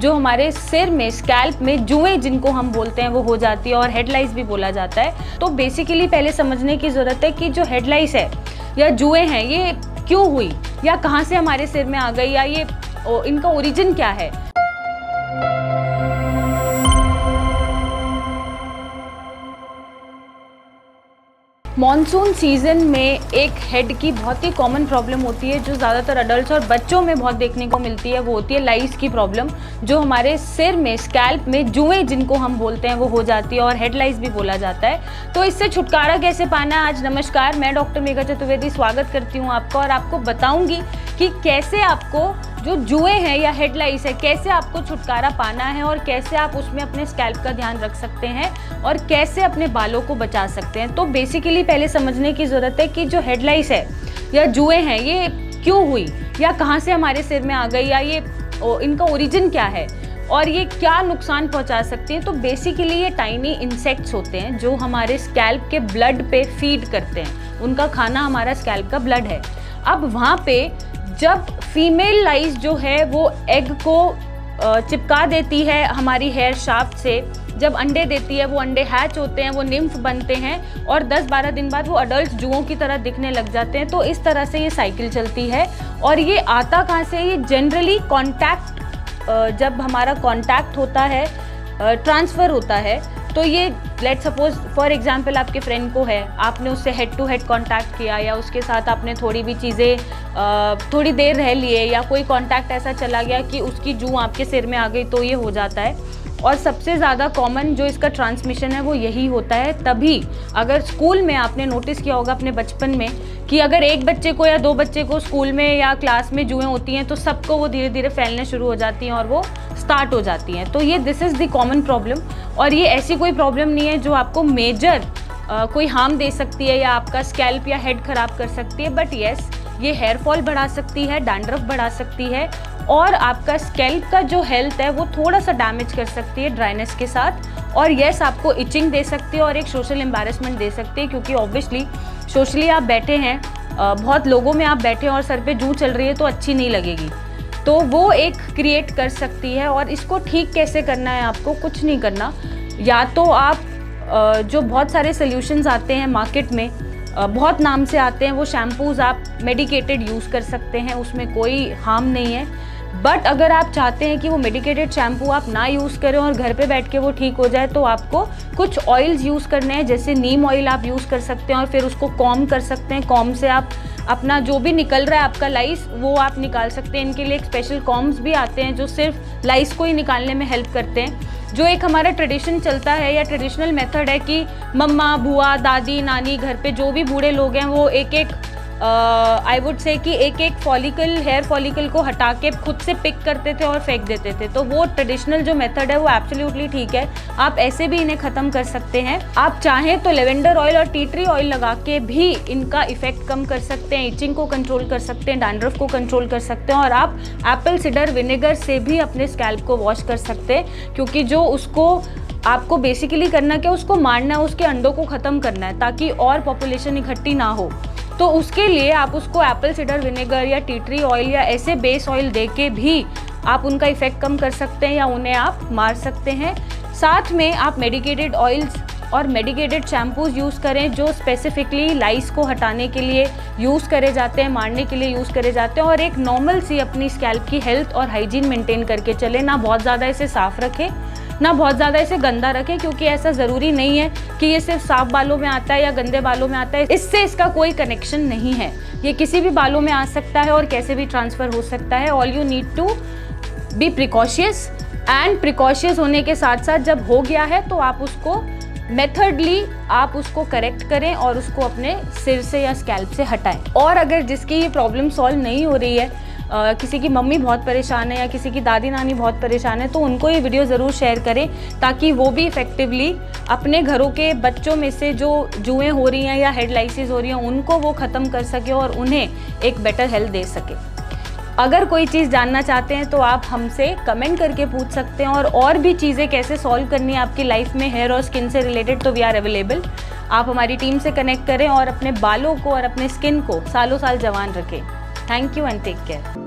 जो हमारे सिर में, स्कैल्प में जुएं जिनको हम बोलते हैं वो हो जाती है, और हेड लाइस भी बोला जाता है। तो बेसिकली पहले समझने की ज़रूरत है कि जो हेड लाइस है या जुएं हैं ये क्यों हुई, या कहाँ से हमारे सिर में आ गई, या ये इनका ओरिजिन क्या है। मॉनसून सीज़न में एक हेड की बहुत ही कॉमन प्रॉब्लम होती है जो ज़्यादातर अडल्ट्स और बच्चों में बहुत देखने को मिलती है, वो होती है लाइस की प्रॉब्लम, जो हमारे सिर में, स्कैल्प में जुएं जिनको हम बोलते हैं वो हो जाती है, और हेड लाइस भी बोला जाता है। तो इससे छुटकारा कैसे पाना है, आज नमस्कार, मैं डॉक्टर मेघा चतुर्वेदी स्वागत करती हूँ आपका, और आपको बताऊँगी कि कैसे आपको जो जुएं हैं या हेड लाइस है कैसे आपको छुटकारा पाना है, और कैसे आप उसमें अपने स्कैल्प का ध्यान रख सकते हैं, और कैसे अपने बालों को बचा सकते हैं। तो बेसिकली पहले समझने की ज़रूरत है कि जो हेड लाइस है या जुएं हैं ये क्यों हुई, या कहाँ से हमारे सिर में आ गई, या ये इनका ओरिजिन क्या है, और ये क्या नुकसान पहुंचा सकती हैं। तो बेसिकली ये टाइनी इंसेक्ट्स होते हैं जो हमारे स्कैल्प के ब्लड पे फीड करते हैं, उनका खाना हमारा स्कैल्प का ब्लड है। अब वहाँ पे जब फीमेल लाइस जो है वो एग को चिपका देती है हमारी हेयर शाफ्ट से, जब अंडे देती है वो अंडे हैच होते हैं, वो निम्फ बनते हैं, और 10-12 दिन बाद वो अडल्ट जुओं की तरह दिखने लग जाते हैं। तो इस तरह से ये साइकिल चलती है। और ये आता कहाँ से, ये जनरली कॉन्टैक्ट, जब हमारा कॉन्टैक्ट होता है, ट्रांसफ़र होता है, तो ये लेट सपोज फॉर एग्जांपल आपके फ्रेंड को है, आपने उससे हेड टू हेड कांटेक्ट किया, या उसके साथ आपने थोड़ी भी चीज़ें थोड़ी देर रह लिए, या कोई कांटेक्ट ऐसा चला गया कि उसकी जूं आपके सिर में आ गई, तो ये हो जाता है। और सबसे ज़्यादा कॉमन जो इसका ट्रांसमिशन है वो यही होता है। तभी अगर स्कूल में आपने नोटिस किया होगा अपने बचपन में कि अगर एक बच्चे को या 2 बच्चे को स्कूल में या क्लास में जुएं होती हैं तो सबको वो धीरे धीरे फैलने शुरू हो जाती हैं और वो स्टार्ट हो जाती हैं। तो ये this is the common problem, और ये ऐसी कोई प्रॉब्लम नहीं है जो आपको मेजर कोई हार्म दे सकती है या आपका स्कैल्प या हेड ख़राब कर सकती है। बट येस, ये हेयर फॉल बढ़ा सकती है, डैंड्रफ बढ़ा सकती है, और आपका स्कैल्प का जो हेल्थ है वो थोड़ा सा डैमेज कर सकती है ड्राइनेस के साथ। और येस, आपको इचिंग दे सकती है और एक सोशल एम्बैरेसमेंट दे सकती है, क्योंकि ऑब्वियसली सोशली आप बैठे हैं, बहुत लोगों में आप बैठे हैं और सर पे जूं चल रही है तो अच्छी नहीं लगेगी, तो वो एक क्रिएट कर सकती है। और इसको ठीक कैसे करना है, आपको कुछ नहीं करना, या तो आप जो बहुत सारे सोल्यूशंस आते हैं मार्केट में, बहुत नाम से आते हैं, वो शैम्पूज़ आप मेडिकेटेड यूज़ कर सकते हैं, उसमें कोई हार्म नहीं है। बट अगर आप चाहते हैं कि वो मेडिकेटेड शैम्पू आप ना यूज़ करें और घर पे बैठ के वो ठीक हो जाए, तो आपको कुछ ऑयल्स यूज़ करने हैं, जैसे नीम ऑयल आप यूज़ कर सकते हैं, और फिर उसको कॉम कर सकते हैं। कॉम से आप अपना जो भी निकल रहा है आपका लाइस, वो आप निकाल सकते हैं। इनके लिए एक स्पेशल कॉम्स भी आते हैं जो सिर्फ लाइस को ही निकालने में हेल्प करते हैं। जो एक हमारा ट्रेडिशन चलता है या ट्रेडिशनल मेथड है कि मम्मा, बुआ, दादी, नानी, घर पे जो भी बूढ़े लोग हैं वो एक एक आई वुड से कि एक एक फॉलिकल, हेयर फॉलिकल को हटा के खुद से पिक करते थे और फेंक देते थे। तो वो ट्रेडिशनल जो मेथड है वो एब्सोल्युटली ठीक है, आप ऐसे भी इन्हें ख़त्म कर सकते हैं। आप चाहें तो लेवेंडर ऑयल और टी ट्री ऑयल लगा के भी इनका इफेक्ट कम कर सकते हैं, इचिंग को कंट्रोल कर सकते हैं, डैंड्रफ को कंट्रोल कर सकते हैं। और आप एप्पल सिडर विनेगर से भी अपने स्कैल्प को वॉश कर सकते हैं, क्योंकि जो उसको आपको बेसिकली करना क्या, उसको मारना है, उसके अंडों को ख़त्म करना है ताकि और पॉपुलेशन इकट्ठी ना हो। तो उसके लिए आप उसको एप्पल सिडर विनेगर या टी ट्री ऑयल या ऐसे बेस ऑयल दे के भी आप उनका इफ़ेक्ट कम कर सकते हैं, या उन्हें आप मार सकते हैं। साथ में आप मेडिकेटेड ऑयल्स और मेडिकेटेड शैम्पूज़ यूज़ करें जो स्पेसिफिकली लाइस को हटाने के लिए यूज़ करे जाते हैं, मारने के लिए यूज़ करे जाते हैं। और एक नॉर्मल सी अपनी स्कैल्प की हेल्थ और हाइजीन मेंटेन करके चले, ना बहुत ज़्यादा इसे साफ़ रखें, ना बहुत ज़्यादा इसे गंदा रखें, क्योंकि ऐसा ज़रूरी नहीं है कि ये सिर्फ साफ बालों में आता है या गंदे बालों में आता है। इससे इसका कोई कनेक्शन नहीं है, ये किसी भी बालों में आ सकता है और कैसे भी ट्रांसफ़र हो सकता है। All you need to be precautious, and precautious होने के साथ साथ जब हो गया है तो आप उसको मेथडली आप उसको करेक्ट करें और उसको अपने सिर से या स्कैल्प से हटाएं। और अगर जिसकी ये प्रॉब्लम सॉल्व नहीं हो रही है, किसी की मम्मी बहुत परेशान है या किसी की दादी नानी बहुत परेशान है, तो उनको ये वीडियो ज़रूर शेयर करें ताकि वो भी इफ़ेक्टिवली अपने घरों के बच्चों में से जो जुएं हो रही हैं या हेड लाइसिस हो रही हैं उनको वो ख़त्म कर सके और उन्हें एक बेटर हेल्थ दे सके। अगर कोई चीज़ जानना चाहते हैं तो आप हमसे कमेंट करके पूछ सकते हैं, और भी चीज़ें कैसे सॉल्व करनी है आपकी लाइफ में हेयर और स्किन से रिलेटेड, तो वी आर अवेलेबल। आप हमारी टीम से कनेक्ट करें और अपने बालों को और अपने स्किन को सालों साल जवान रखें। Thank you and take care.